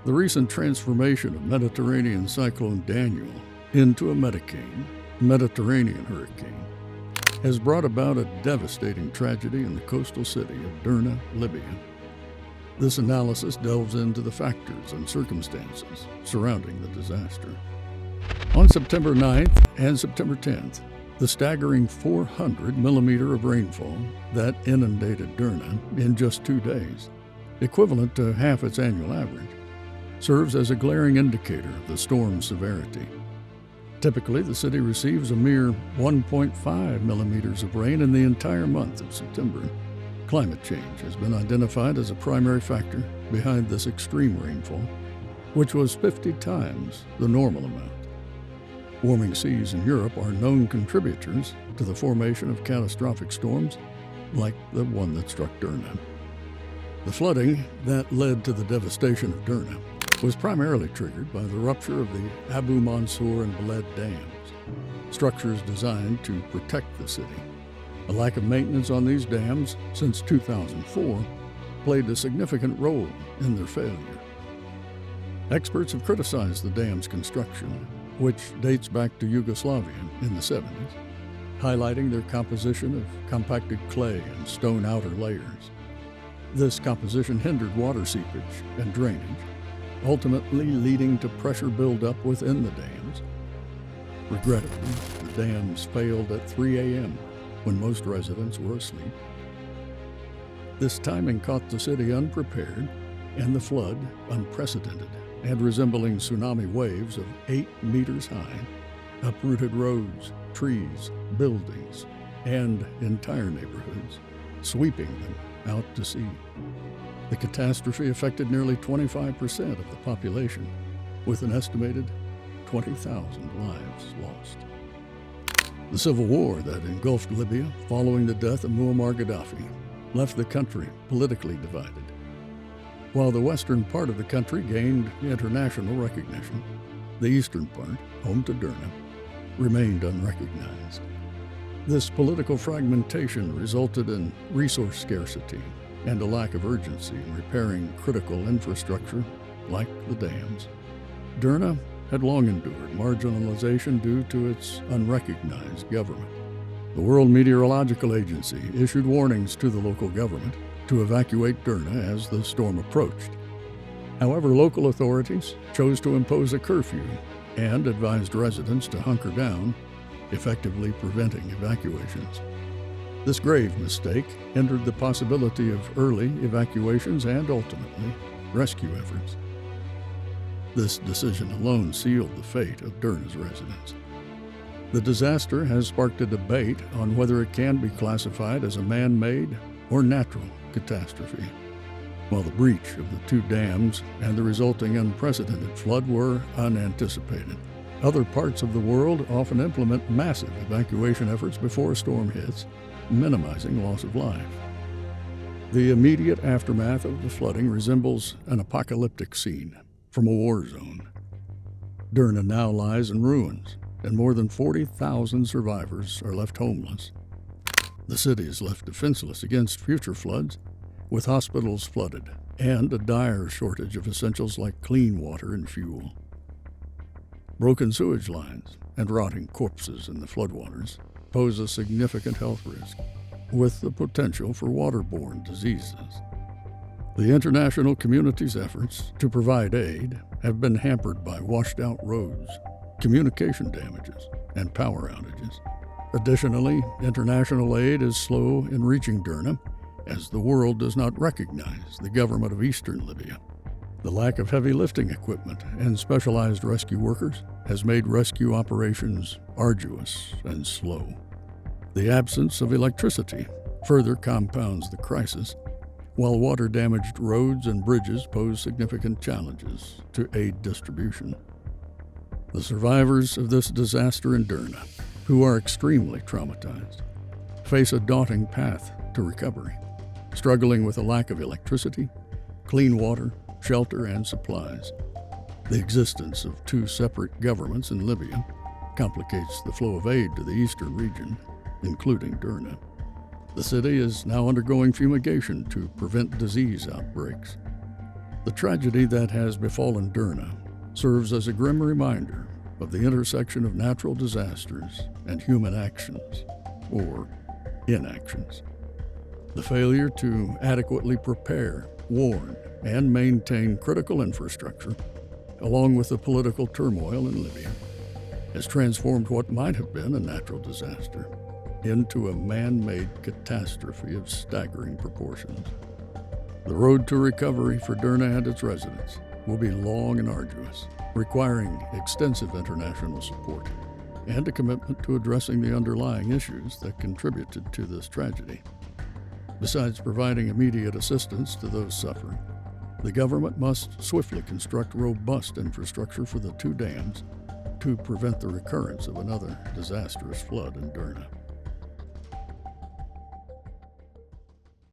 The recent transformation of Mediterranean cyclone Daniel into a Mediterranean hurricane has brought about a devastating tragedy in the coastal city of Derna, Libya. This analysis delves into the factors and circumstances surrounding the disaster. On September 9th and September 10th, the staggering 400 millimeter of rainfall that inundated Derna in just 2 days, equivalent to half its annual average, serves as a glaring indicator of the storm's severity. Typically, the city receives a mere 1.5 millimeters of rain in the entire month of September. Climate change has been identified as a primary factor behind this extreme rainfall, which was 50 times the normal amount. Warming seas in Europe are known contributors to the formation of catastrophic storms like the one that struck Derna. The flooding that led to the devastation of Derna was primarily triggered by the rupture of the Abu Mansour and Balad dams, structures designed to protect the city. A lack of maintenance on these dams since 2004 played a significant role in their failure. Experts have criticized the dam's construction, which dates back to Yugoslavia in the 70s, highlighting their composition of compacted clay and stone outer layers. This composition hindered water seepage and drainage, ultimately leading to pressure buildup within the dams. Regrettably, the dams failed at 3 a.m. when most residents were asleep. This timing caught the city unprepared, and the flood, unprecedented and resembling tsunami waves of 8 meters high, uprooted roads, trees, buildings, and entire neighborhoods, sweeping them out to sea. The catastrophe affected nearly 25% of the population, with an estimated 20,000 lives lost. The civil war that engulfed Libya following the death of Muammar Gaddafi left the country politically divided. While the western part of the country gained international recognition, the eastern part, home to Derna, remained unrecognized. This political fragmentation resulted in resource scarcity and a lack of urgency in repairing critical infrastructure like the dams. Derna had long endured marginalization due to its unrecognized government. The World Meteorological Agency issued warnings to the local government to evacuate Derna as the storm approached. However, local authorities chose to impose a curfew and advised residents to hunker down, effectively preventing evacuations. This grave mistake hindered the possibility of early evacuations and ultimately rescue efforts. This decision alone sealed the fate of Derna's residents. The disaster has sparked a debate on whether it can be classified as a man-made or natural catastrophe. While the breach of the 2 dams and the resulting unprecedented flood were unanticipated, other parts of the world often implement massive evacuation efforts before a storm hits, minimizing loss of life. The immediate aftermath of the flooding resembles an apocalyptic scene from a war zone. Derna now lies in ruins, and more than 40,000 survivors are left homeless. The city is left defenseless against future floods, with hospitals flooded and a dire shortage of essentials like clean water and fuel. Broken sewage lines and rotting corpses in the floodwaters pose a significant health risk, with the potential for waterborne diseases. The international community's efforts to provide aid have been hampered by washed-out roads, communication damages, and power outages. Additionally, international aid is slow in reaching Derna, as the world does not recognize the government of eastern Libya. The lack of heavy lifting equipment and specialized rescue workers has made rescue operations arduous and slow. The absence of electricity further compounds the crisis, while water-damaged roads and bridges pose significant challenges to aid distribution. The survivors of this disaster in Derna, who are extremely traumatized, face a daunting path to recovery, struggling with a lack of electricity, clean water, shelter, and supplies. The existence of 2 separate governments in Libya complicates the flow of aid to the eastern region, including Derna. The city is now undergoing fumigation to prevent disease outbreaks. The tragedy that has befallen Derna serves as a grim reminder of the intersection of natural disasters and human actions, or inactions. The failure to adequately prepare, warn, and maintain critical infrastructure, along with the political turmoil in Libya, has transformed what might have been a natural disaster into a man-made catastrophe of staggering proportions. The road to recovery for Derna and its residents will be long and arduous, requiring extensive international support and a commitment to addressing the underlying issues that contributed to this tragedy. Besides providing immediate assistance to those suffering, the government must swiftly construct robust infrastructure for the two dams to prevent the recurrence of another disastrous flood in Derna.